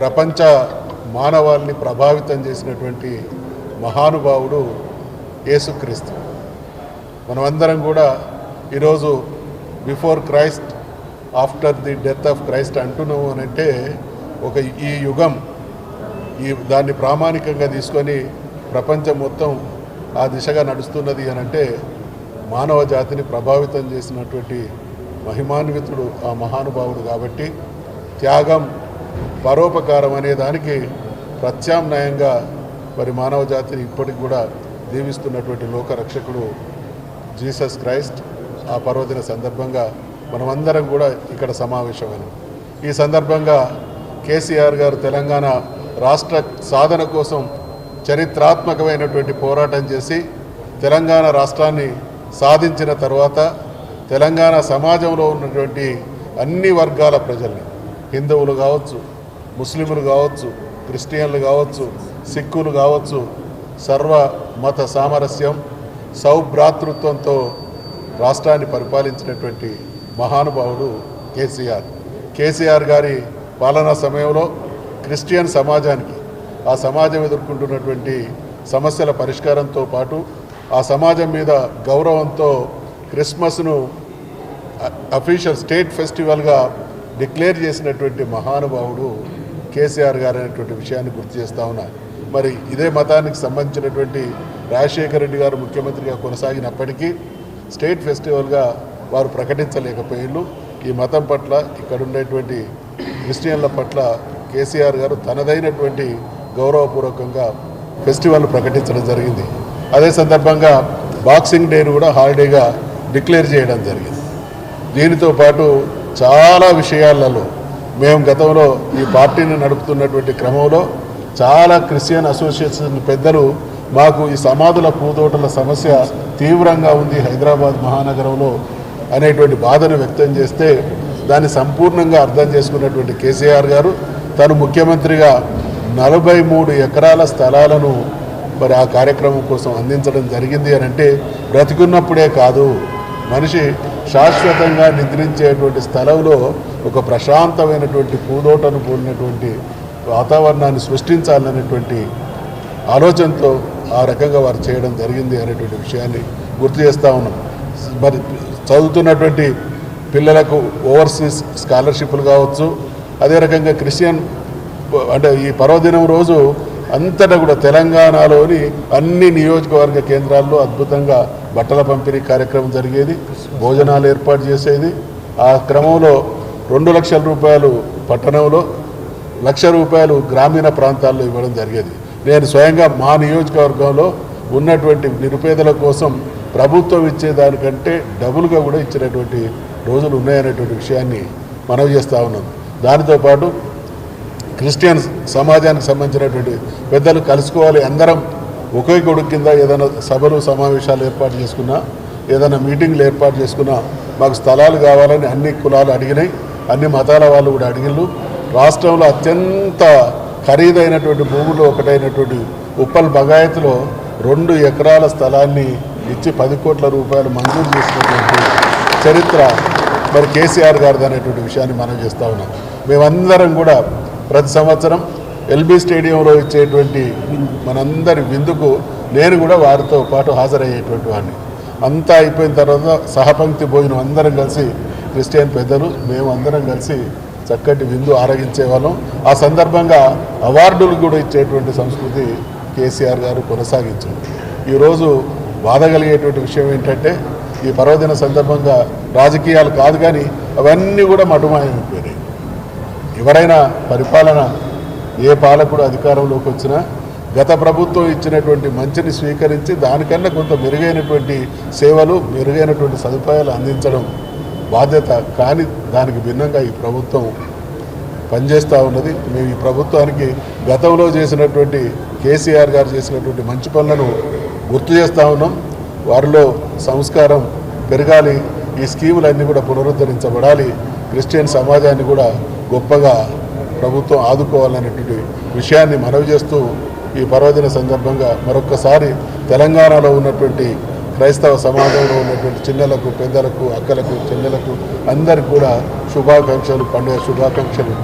ప్రపంచ మానవాళిని ప్రభావితం చేసినటువంటి మహానుభావుడు యేసుక్రీస్తు. మనమందరం కూడా ఈరోజు before Christ after the death of Christ అంటున్నాము అని అంటే ఈ యుగం దాన్ని ప్రామాణికంగా తీసుకొని ప్రపంచం మొత్తం ఆ దిశగా నడుస్తున్నది అని అంటే మానవ జాతిని ప్రభావితం చేసినటువంటి మహిమాన్వితుడు ఆ మహానుభావుడు. కాబట్టి త్యాగం పరోపకారం అనే దానికి ప్రత్యామ్నాయంగా మరి మానవ జాతిని ఇప్పటికి కూడా దీవిస్తున్నటువంటి లోకరక్షకుడు జీసస్ క్రైస్ట్. ఆ పర్వదిన సందర్భంగా మనమందరం కూడా ఇక్కడ సమావేశమైనాం. ఈ సందర్భంగా కేసీఆర్ గారు తెలంగాణ రాష్ట్ర సాధన కోసం చరిత్రాత్మకమైనటువంటి పోరాటం చేసి తెలంగాణ రాష్ట్రాన్ని సాధించిన తర్వాత తెలంగాణ సమాజంలో ఉన్నటువంటి అన్ని వర్గాల ప్రజల్ని, హిందువులు కావచ్చు, ముస్లింలు కావచ్చు, క్రిస్టియన్లు కావచ్చు, సిక్కులు కావచ్చు, సర్వ మత సామరస్యం సౌభ్రాతృత్వంతో రాష్ట్రాన్ని పరిపాలించినటువంటి మహానుభావుడు కేసీఆర్ గారి పాలనా సమయంలో క్రిస్టియన్ సమాజానికి, ఆ సమాజం ఎదుర్కొంటున్నటువంటి సమస్యల పరిష్కారంతో పాటు ఆ సమాజం మీద గౌరవంతో క్రిస్మస్ను అఫీషియల్ స్టేట్ ఫెస్టివల్గా డిక్లేర్ చేసినటువంటి మహానుభావుడు కేసీఆర్ గారు అనేటువంటి విషయాన్ని గుర్తు చేస్తూ ఉన్నా. మరి ఇదే మతానికి సంబంధించినటువంటి రాజశేఖర రెడ్డి గారు ముఖ్యమంత్రిగా కొనసాగినప్పటికీ స్టేట్ ఫెస్టివల్గా వారు ప్రకటించలేకపోయారు. ఈ మతం పట్ల, ఇక్కడ ఉండేటువంటి క్రిస్టియన్ల పట్ల కేసీఆర్ గారు తనదైనటువంటి గౌరవపూర్వకంగా ఫెస్టివల్ ప్రకటించడం జరిగింది. అదే సందర్భంగా బాక్సింగ్ డేను కూడా హాలిడేగా డిక్లేర్ చేయడం జరిగింది. దీనితో పాటు చాలా విషయాలలో మేము గతంలో ఈ పార్టీని నడుపుతున్నటువంటి క్రమంలో చాలా క్రిస్టియన్ అసోసియేషన్ పెద్దలు మాకు ఈ సమాధుల పూతోటల సమస్య తీవ్రంగా ఉంది హైదరాబాద్ మహానగరంలో అనేటువంటి బాధను వ్యక్తం చేస్తే దాన్ని సంపూర్ణంగా అర్థం చేసుకున్నటువంటి కేసీఆర్ గారు తను ముఖ్యమంత్రిగా 43 ఎకరాల స్థలాలను మరి ఆ కార్యక్రమం కోసం అందించడం జరిగింది అని అంటే బ్రతికున్నప్పుడే కాదు, మనిషి శాశ్వతంగా నిద్రించేటువంటి స్థలంలో ఒక ప్రశాంతమైనటువంటి పూదోటను పోలినటువంటి వాతావరణాన్ని సృష్టించాలనేటువంటి ఆలోచనతో ఆ రకంగా వారు చేయడం జరిగింది అనేటువంటి విషయాన్ని గుర్తు చేస్తూ ఉన్నాం. మరి చదువుతున్నటువంటి పిల్లలకు ఓవర్సీస్ స్కాలర్షిప్లు కావచ్చు, అదే రకంగా క్రిస్టియన్ అంటే ఈ పర్వదినం రోజు అంతటా కూడా తెలంగాణలోని అన్ని నియోజకవర్గ కేంద్రాల్లో అద్భుతంగా బట్టల పంపిణీ కార్యక్రమం జరిగేది, భోజనాలు ఏర్పాటు చేసేది. ఆ క్రమంలో 2 లక్షల రూపాయలు పట్టణంలో, 1,00,000 రూపాయలు గ్రామీణ ప్రాంతాల్లో ఇవ్వడం జరిగేది. నేను స్వయంగా మా నియోజకవర్గంలో ఉన్నటువంటి నిరుపేదల కోసం ప్రభుత్వం ఇచ్చేదానికంటే డబుల్గా కూడా ఇచ్చినటువంటి రోజులు ఉన్నాయనేటువంటి విషయాన్ని మనవి చేస్తూ ఉన్నాం. దానితో పాటు క్రిస్టియన్ సమాజానికి సంబంధించినటువంటి పెద్దలు కలుసుకోవాలి, అందరం ఒకే కొడుకు కింద ఏదైనా సభలు సమావేశాలు ఏర్పాటు చేసుకున్నా, ఏదైనా మీటింగ్లు ఏర్పాటు చేసుకున్నా మాకు స్థలాలు కావాలని అన్ని కులాలు అడిగినాయి, అన్ని మతాల వాళ్ళు కూడా అడిగిళ్ళు. రాష్ట్రంలో అత్యంత ఖరీదైనటువంటి భూములు ఒకటైనటువంటి ఉప్పల్ బగాయత్లో 2 ఎకరాల స్థలాన్ని ఇచ్చి 10 కోట్ల రూపాయలు మంజూరు చేసినటువంటి చరిత్ర మరి కేసీఆర్ గారిది అనేటువంటి విషయాన్ని మనం చేస్తూ ఉన్నాం. మేమందరం కూడా ప్రతి సంవత్సరం ఎల్బీ స్టేడియంలో ఇచ్చేటువంటి మనందరి విందుకు నేను కూడా వారితో పాటు హాజరయ్యేటువంటి వాడిని. అంతా అయిపోయిన తర్వాత సహపంక్తి భోజనం అందరం కలిసి క్రిస్టియన్ పెద్దలు మేము అందరం కలిసి చక్కటి విందు ఆరగించే వాళ్ళం. ఆ సందర్భంగా అవార్డులు కూడా ఇచ్చేటువంటి సంస్కృతి కేసీఆర్ గారు కొనసాగించారు. ఈరోజు బాధ కలిగేటువంటి విషయం ఏంటంటే ఈ పర్వదిన సందర్భంగా రాజకీయాలు కాదు కానీ అవన్నీ కూడా మటుమాయమైపోయినాయి. ఎవరైనా పరిపాలన ఏ పాలకుడు అధికారంలోకి వచ్చినా గత ప్రభుత్వం ఇచ్చినటువంటి మంచిని స్వీకరించి దానికన్నా కొంత మెరుగైనటువంటి సేవలు మెరుగైనటువంటి సదుపాయాలు అందించడం బాధ్యత. కానీ దానికి భిన్నంగా ఈ ప్రభుత్వం పనిచేస్తూ ఉన్నది. మేము ఈ ప్రభుత్వానికి గతంలో చేసినటువంటి కేసీఆర్ గారు చేసినటువంటి మంచి పనులను గుర్తు చేస్తూ ఉన్నాం. వారిలో సంస్కారం పెరగాలి, ఈ స్కీములన్నీ కూడా పునరుద్ధరించబడాలి, క్రిస్టియన్ సమాజాన్ని కూడా గొప్పగా ప్రభుత్వం ఆదుకోవాలనేటువంటి విషయాన్ని మనవి చేస్తూ ఈ పర్వదిన సందర్భంగా మరొక్కసారి తెలంగాణలో ఉన్నటువంటి క్రైస్తవ సమాజంలో ఉన్నటువంటి చిన్నలకు, పెద్దలకు, అక్కలకు, చెల్లెలకు అందరికీ కూడా శుభాకాంక్షలు, పండుగ శుభాకాంక్షలు